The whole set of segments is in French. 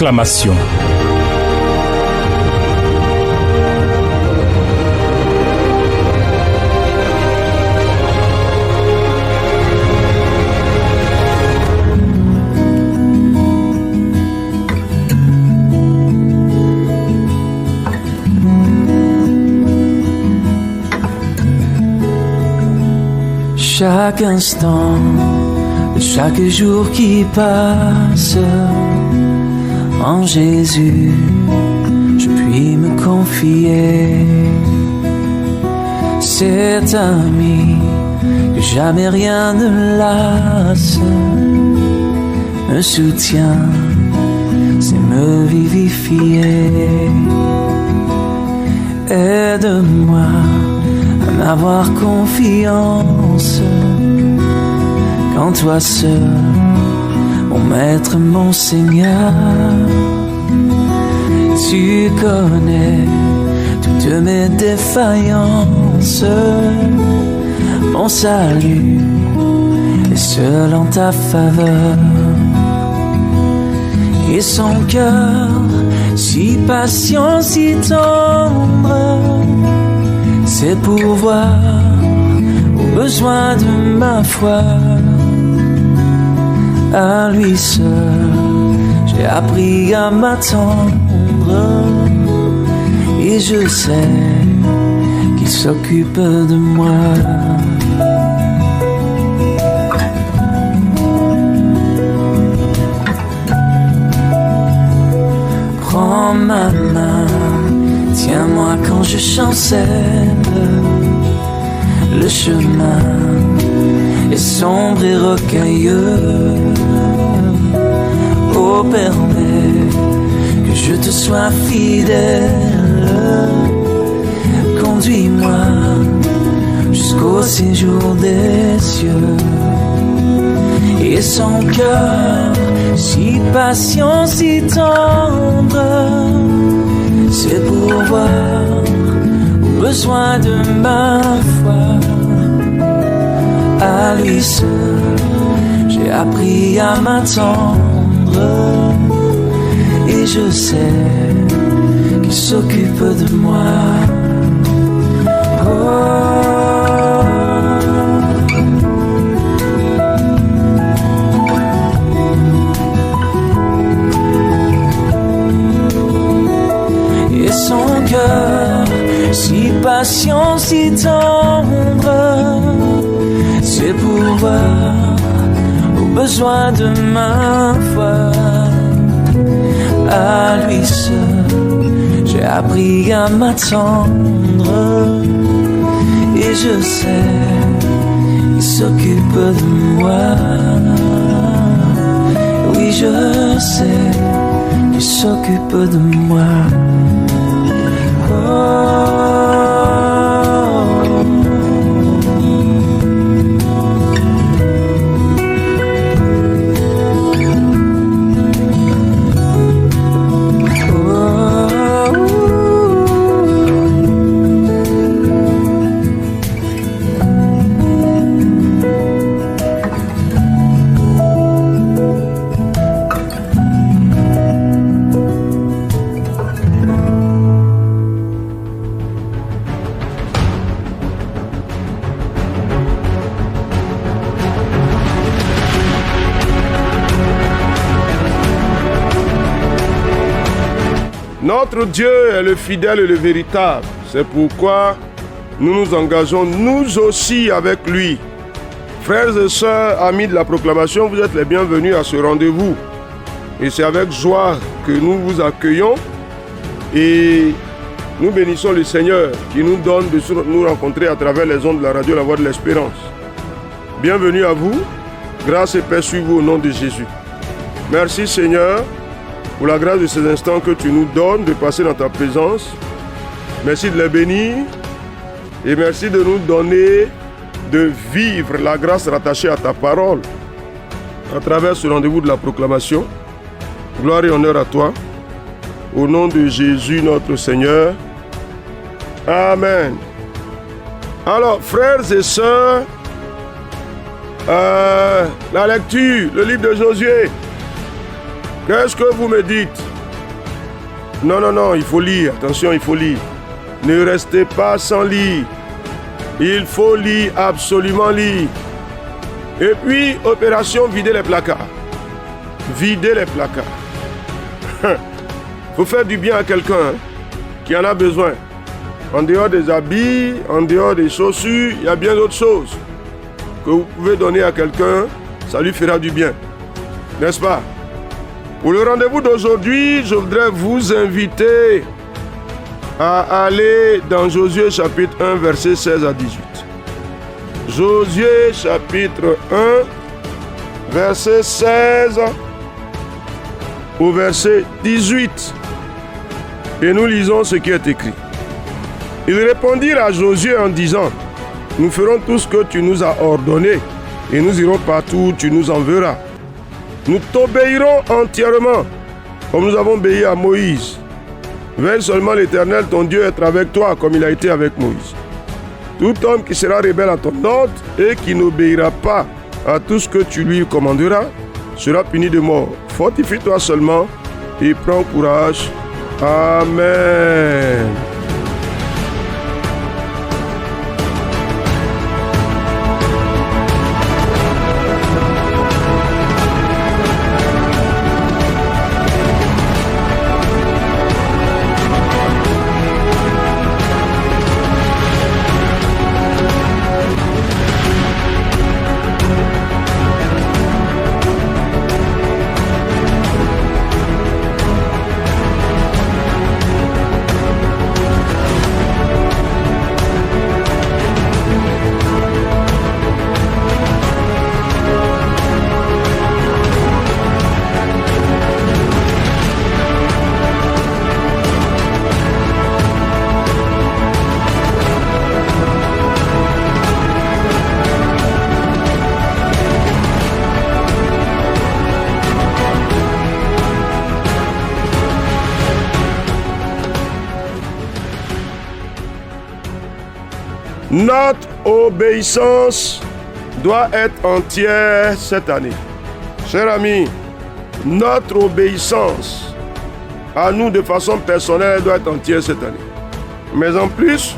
proclamation. Chaque instant, chaque jour qui passe, en Jésus, je puis me confier. Cet ami que jamais rien ne lasse, me soutient, c'est me vivifier. Aide-moi à m'avoir confiance quand toi seul, mon maître, mon Seigneur, tu connais toutes mes défaillances. Mon salut est seul en ta faveur. Et son cœur si patient, si tendre, c'est pourvoir aux besoins de ma foi. À lui seul, j'ai appris à m'attendre, et je sais qu'il s'occupe de moi. Prends ma main, tiens-moi quand je chancelle. Le chemin est sombre et rocailleux. Oh, permets que je te sois fidèle. Conduis-moi jusqu'au séjour des cieux. Et son cœur si patient, si tendre, c'est pour voir aux besoins de ma foi. À lui seul, j'ai appris à m'attendre, et je sais qu'il s'occupe de moi. Et son cœur si patient, si tendre, c'est pour voir aux besoins de ma foi. À lui seul, j'ai appris à m'attendre, et je sais qu'il s'occupe de moi. Oui, je sais qu'il s'occupe de moi. Notre Dieu est le fidèle et le véritable. C'est pourquoi nous nous engageons nous aussi avec lui. Frères et sœurs, amis de la proclamation, vous êtes les bienvenus à ce rendez-vous. Et c'est avec joie que nous vous accueillons et nous bénissons le Seigneur qui nous donne de nous rencontrer à travers les ondes de la radio La Voix de l'Espérance. Bienvenue à vous. Grâce et paix sur vous au nom de Jésus. Merci Seigneur pour la grâce de ces instants que tu nous donnes de passer dans ta présence. Merci de les bénir et merci de nous donner de vivre la grâce rattachée à ta parole à travers ce rendez-vous de la proclamation. Gloire et honneur à toi. Au nom de Jésus notre Seigneur. Amen. Alors, frères et sœurs, la lecture, le livre de Josué. Qu'est-ce que vous me dites? Non, il faut lire. Attention, il faut lire. Ne restez pas sans lire. Il faut lire, absolument lire. Et puis, opération vider les placards. Vider les placards. Faut faire du bien à quelqu'un qui en a besoin. En dehors des habits, en dehors des chaussures, il y a bien d'autres choses que vous pouvez donner à quelqu'un, ça lui fera du bien. N'est-ce pas? Pour le rendez-vous d'aujourd'hui, je voudrais vous inviter à aller dans Josué chapitre 1, versets 16 à 18. Josué chapitre 1, verset 16 au verset 18. Et nous lisons ce qui est écrit. Ils répondirent à Josué en disant: nous ferons tout ce que tu nous as ordonné, et nous irons partout où tu nous enverras. Nous t'obéirons entièrement, comme nous avons obéi à Moïse. Veille seulement l'Éternel, ton Dieu, être avec toi, comme il a été avec Moïse. Tout homme qui sera rebelle à ton ordre et qui n'obéira pas à tout ce que tu lui commanderas sera puni de mort. Fortifie-toi seulement et prends courage. Amen. Notre obéissance doit être entière cette année. Chers amis, notre obéissance à nous de façon personnelle doit être entière cette année. Mais en plus,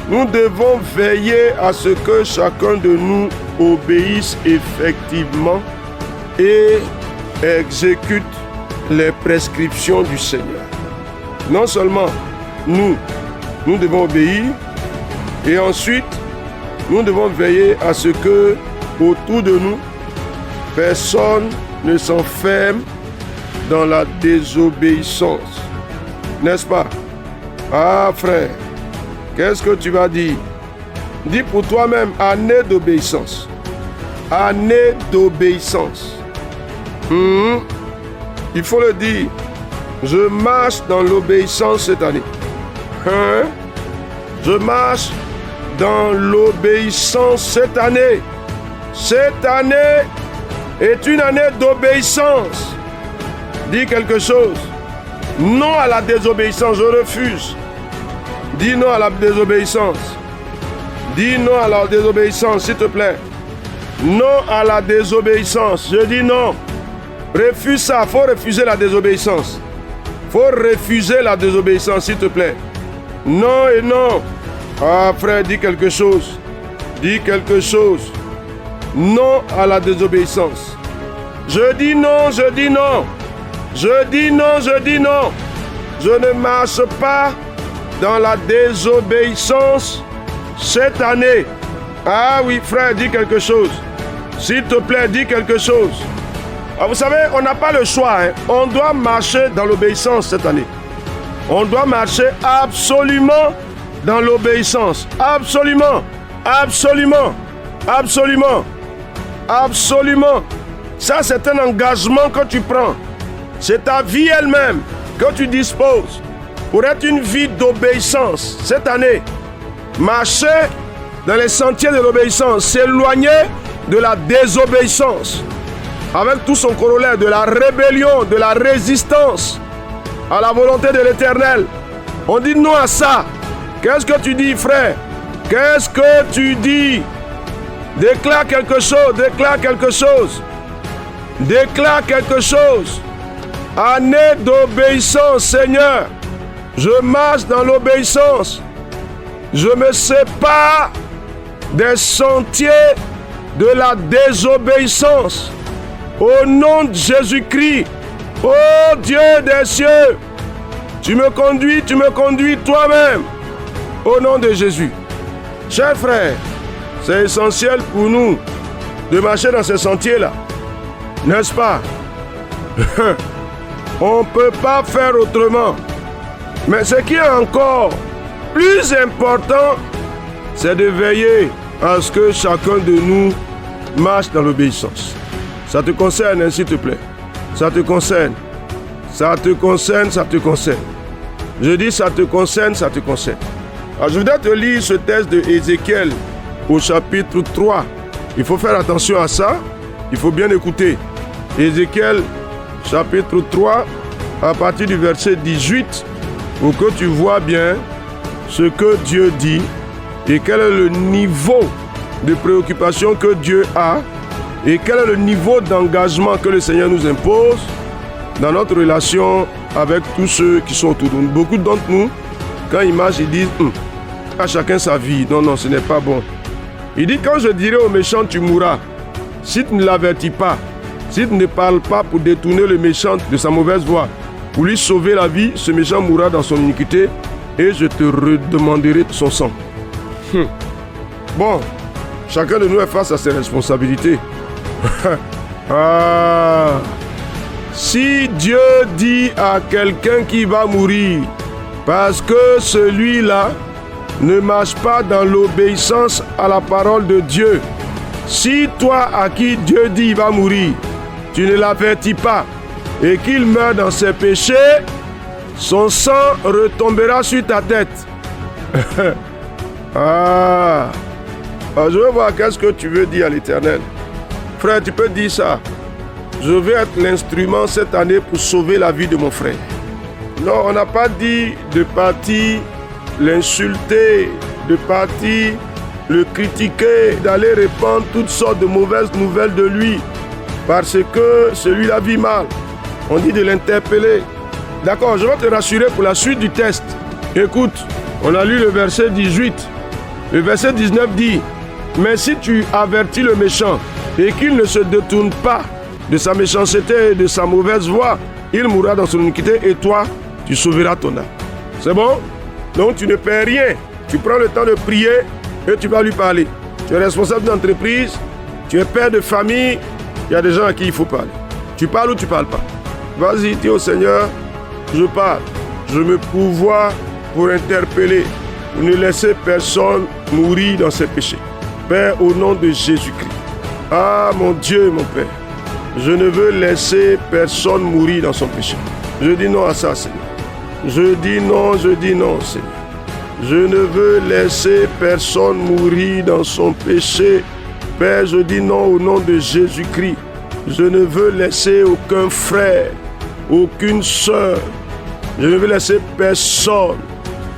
nous devons veiller à ce que chacun de nous obéisse effectivement et exécute les prescriptions du Seigneur. Non seulement nous devons obéir, et ensuite, nous devons veiller à ce que, autour de nous, personne ne s'enferme dans la désobéissance. N'est-ce pas? Ah frère, qu'est-ce que tu vas dire? Dis pour toi-même, année d'obéissance. Année d'obéissance. Il faut le dire. Je marche dans l'obéissance cette année. Je marche dans l'obéissance cette année. Cette année est une année d'obéissance. Dis quelque chose. Non à la désobéissance, je refuse. Dis non à la désobéissance. Dis non à la désobéissance, s'il te plaît. Non à la désobéissance. Je dis non. Refuse ça. Il faut refuser la désobéissance. Il faut refuser la désobéissance, s'il te plaît. Non et non. Ah frère, dis quelque chose. Dis quelque chose. Non à la désobéissance. Je dis non, je dis non. Je dis non, je dis non. Je ne marche pas dans la désobéissance cette année. Ah oui frère, dis quelque chose. S'il te plaît, dis quelque chose. Ah, vous savez, on n'a pas le choix. On doit marcher dans l'obéissance cette année. On doit marcher absolument dans l'obéissance. Absolument. Absolument. Absolument. Absolument. Ça, c'est un engagement que tu prends. C'est ta vie elle-même que tu disposes pour être une vie d'obéissance cette année. Marcher dans les sentiers de l'obéissance, s'éloigner de la désobéissance, avec tout son corollaire de la rébellion, de la résistance à la volonté de l'Éternel. On dit non à ça. Qu'est-ce que tu dis, frère? Qu'est-ce que tu dis? Déclare quelque chose, déclare quelque chose. Déclare quelque chose. Année d'obéissance, Seigneur. Je marche dans l'obéissance. Je me sépare des sentiers de la désobéissance. Au nom de Jésus-Christ, ô Dieu des cieux, tu me conduis toi-même. Au nom de Jésus. Chers frères, c'est essentiel pour nous de marcher dans ces sentiers-là. N'est-ce pas? On ne peut pas faire autrement. Mais ce qui est encore plus important, c'est de veiller à ce que chacun de nous marche dans l'obéissance. Ça te concerne, hein, s'il te plaît. Ça te concerne. Ça te concerne, ça te concerne. Je dis ça te concerne, ça te concerne. Alors, je voudrais te lire ce texte de Ézéchiel au chapitre 3. Il faut faire attention à ça. Il faut bien écouter. Ézéchiel chapitre 3, à partir du verset 18, pour que tu vois bien ce que Dieu dit et quel est le niveau de préoccupation que Dieu a et quel est le niveau d'engagement que le Seigneur nous impose dans notre relation avec tous ceux qui sont autour de nous. Beaucoup d'entre nous, quand ils marchent, ils disent à chacun sa vie. Non, ce n'est pas bon. Il dit, quand je dirai au méchant, tu mourras, si tu ne l'avertis pas, si tu ne parles pas pour détourner le méchant de sa mauvaise voie, pour lui sauver la vie, ce méchant mourra dans son iniquité et je te redemanderai son sang. Bon, chacun de nous est face à ses responsabilités. Si Dieu dit à quelqu'un qui va mourir, parce que celui-là ne marche pas dans l'obéissance à la parole de Dieu, si toi à qui Dieu dit il va mourir, tu ne l'avertis pas et qu'il meurt dans ses péchés, son sang retombera sur ta tête. Je veux voir qu'est-ce que tu veux dire à l'Éternel. Frère, tu peux dire ça. Je vais être l'instrument cette année pour sauver la vie de mon frère. Non, on n'a pas dit de partir l'insulter, de partir le critiquer, d'aller répandre toutes sortes de mauvaises nouvelles de lui, parce que celui-là vit mal. On dit de l'interpeller. D'accord, je vais te rassurer pour la suite du test. Écoute, on a lu le verset 18. Le verset 19 dit, « Mais si tu avertis le méchant et qu'il ne se détourne pas de sa méchanceté et de sa mauvaise voie, il mourra dans son iniquité et toi, tu sauveras ton âme. » C'est bon? Donc tu ne perds rien. Tu prends le temps de prier et tu vas lui parler. Tu es responsable d'entreprise, tu es père de famille, il y a des gens à qui il faut parler. Tu parles ou tu ne parles pas? Vas-y, dis au Seigneur, je parle. Je me pourvois pour interpeller, pour ne laisser personne mourir dans ses péchés. Père, au nom de Jésus-Christ. Ah, mon Dieu, mon Père, je ne veux laisser personne mourir dans son péché. Je dis non à ça, Seigneur. Je dis non, Seigneur. Je ne veux laisser personne mourir dans son péché. Père, je dis non au nom de Jésus-Christ. Je ne veux laisser aucun frère, aucune sœur. Je ne veux laisser personne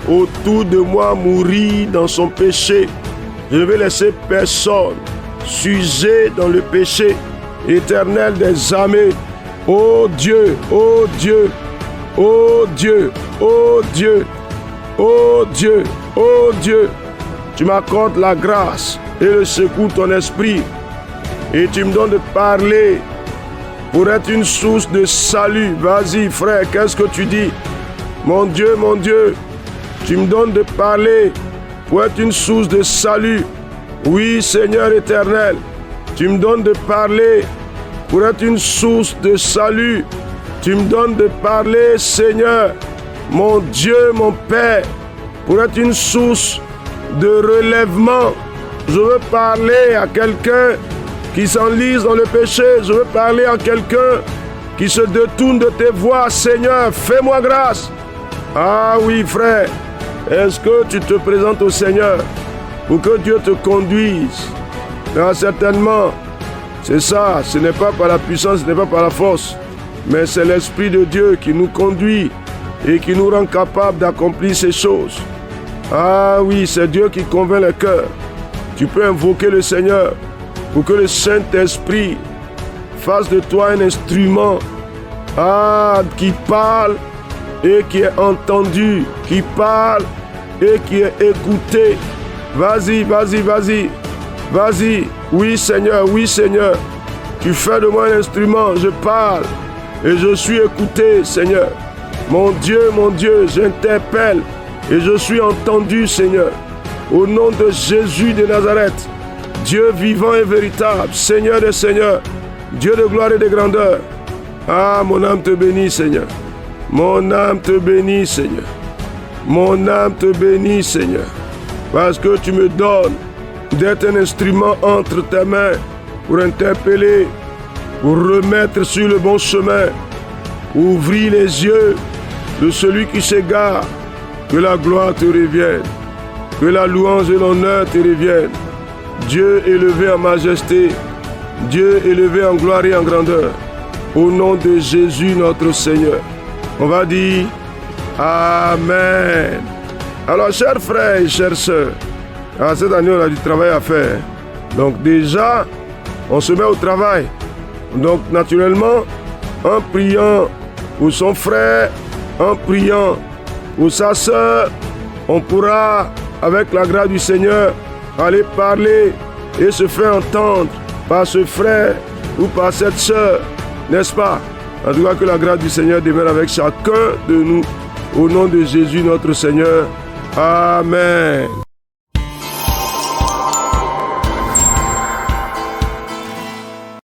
autour de moi mourir dans son péché. Je ne veux laisser personne s'user dans le péché. Éternel des armées, ô Dieu, ô Dieu, ô Dieu, ô Dieu, ô Dieu, ô Dieu, tu m'accordes la grâce et le secours de ton esprit et tu me donnes de parler pour être une source de salut. Vas-y frère, qu'est-ce que tu dis? Mon Dieu, tu me donnes de parler pour être une source de salut. Oui Seigneur éternel, tu me donnes de parler pour être une source de salut. Tu me donnes de parler, Seigneur, mon Dieu, mon Père, pour être une source de relèvement. Je veux parler à quelqu'un qui s'enlise dans le péché. Je veux parler à quelqu'un qui se détourne de tes voies. Seigneur, fais-moi grâce. Ah oui, frère, est-ce que tu te présentes au Seigneur pour que Dieu te conduise? Ah, certainement, c'est ça, ce n'est pas par la puissance, ce n'est pas par la force, mais c'est l'Esprit de Dieu qui nous conduit et qui nous rend capables d'accomplir ces choses. Ah oui, c'est Dieu qui convainc le cœur. Tu peux invoquer le Seigneur pour que le Saint-Esprit fasse de toi un instrument qui parle et qui est entendu, qui parle et qui est écouté. Vas-y, vas-y, vas-y, vas-y. Oui Seigneur, tu fais de moi un instrument, je parle et je suis écouté, Seigneur. Mon Dieu, j'interpelle et je suis entendu, Seigneur. Au nom de Jésus de Nazareth, Dieu vivant et véritable, Seigneur des seigneurs, Dieu de gloire et de grandeur. Ah, mon âme te bénit, Seigneur. Mon âme te bénit, Seigneur. Mon âme te bénit, Seigneur. Parce que tu me donnes d'être un instrument entre tes mains pour interpeller, pour remettre sur le bon chemin, ouvrir les yeux de celui qui s'égare. Que la gloire te revienne, que la louange et l'honneur te reviennent. Dieu élevé en majesté, Dieu élevé en gloire et en grandeur. Au nom de Jésus notre Seigneur. On va dire Amen. Alors, chers frères et chères sœurs, cette année, on a du travail à faire. Donc déjà, on se met au travail. Donc naturellement, en priant pour son frère, en priant pour sa sœur, on pourra, avec la grâce du Seigneur, aller parler et se faire entendre par ce frère ou par cette sœur, n'est-ce pas? En tout cas, que la grâce du Seigneur demeure avec chacun de nous. Au nom de Jésus notre Seigneur. Amen.